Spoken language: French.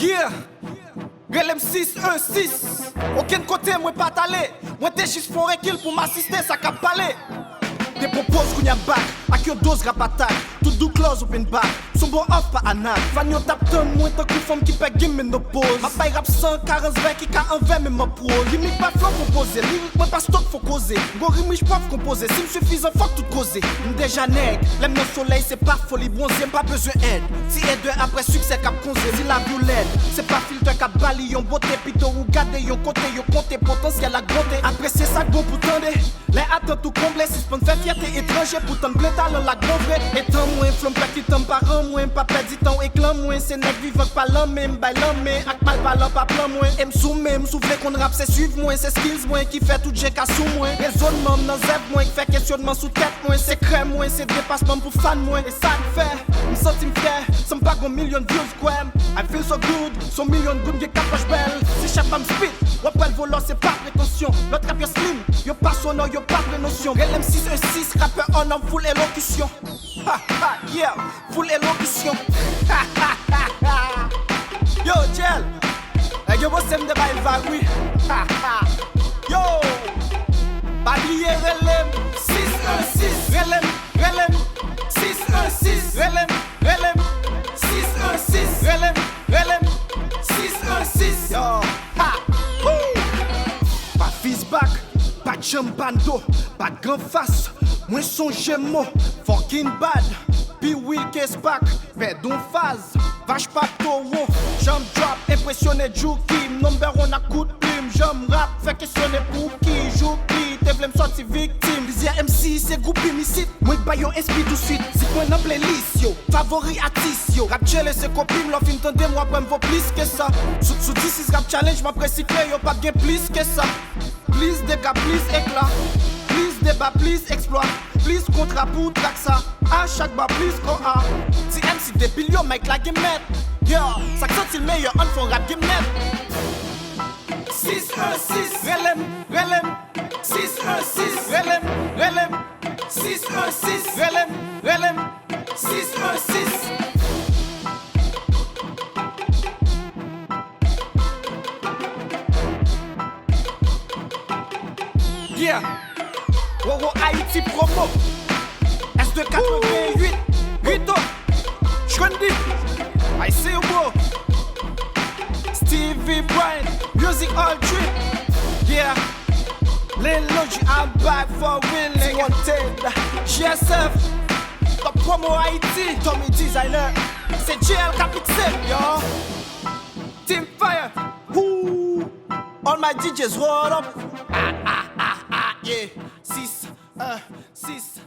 Yeah, Relem 616. Aucun côté, moi pas t'aller. Moi t'es juste pour un kill pour m'assister, ça cap palais. Te propose qu'on y a back, à qui dose rap attack. Tout doux close open back, son bon off pas anak. Fan yo tap ton, moi tant que femme qui paye game no pose. Ma paye rap 140 20 qui ka en 20 mais ma pro. Limite pas flow composé, lyrique moi pas stock faut causer. Go rimich prof composé, si m'suffisant fuck tout causer. Déjà nèg, l'aime no soleil c'est pas folie bronzé, pas besoin aide. Si aide après succès cap conseil, si la violette. C'est pas filtre cap bali, yon beauté pito ou garder yon côté, yon compté potentiel à grotter. Après c'est ça bon pour tendre. Les attentes tout comblé, si spon fait fierté étranger pour ton blé talent la gros vrai. Étant moins flamme pas qui t'en parent moins, pas perdu temps éclat moins. C'est nèg vivant pas l'homme même, bail l'homme mais ak mal parlant pas plan moins. M sous même, souffler qu'on rap c'est suivre moins, c'est skills moins qui fait tout j'ai qu'à sous moins. Raisonnement dans zèbre moins, qui fait questionnement sous tête moins. C'est crème moins, c'est dépassement pour fan moins. Et ça le fait, m'senti m'fier, sans pas gon million views quoi. I feel so good, son million good get capoche belle. Si chaque femme spit, wapel volant c'est pas prétention. L'autre rap yo slim, yo pas sonore, yo pas de notion. Relem 616, rappeur en homme full élocution. Ha ha, yeah, full élocution. Ha ha ha ha. Yo, Gel, yo bosse de bail vague, ha ha. Yo, pas oublier Relem 616. Relem 616. Relem 616. Relem 616. Yo, ha, woo. Pas fils back, pas de jambando, pas de grand face. Moi son gémeaux, fucking bad. Puis Will Case back, mais d'une phase. Vache pas taureau, jump drop, impressionné Juki. Number one à coup de plume, jump rap, fait questionner pour qui. Juki, t'es v'l'aime sorti victime. Dizia MC, c'est groupe imicite. Moi bayon esprit tout de suite, si point dans playlist yo. Favori artiste yo. Rap challenge c'est copine, l'offre intendez moi pour m'vaut plus que ça. Sous 16 rap challenge, m'a précipé yo, pas bien plus que ça. Plus de cas, plus éclat. Plus débat, plus exploit. Plus contrat pour track ça. À chaque bas, plus qu'on a. Si MC débile, yo, mec, la game net. Yo, ça sent le meilleur, on font rap game net. 616. Relem 616. Relem 616. Relem 616. Yeah. Woro Haïti promo. S288. Rito. Shrendi. I see you bro. Stevie Bryan. Music all trip. Yeah. Lil Logi, I'm back for real. Wanted. GSF. Top promo Haïti. Tommy Designer. C'est GL Capitaine. Yo. Team Fire. Woo. All my DJs roll up. Yeah. 6, 6.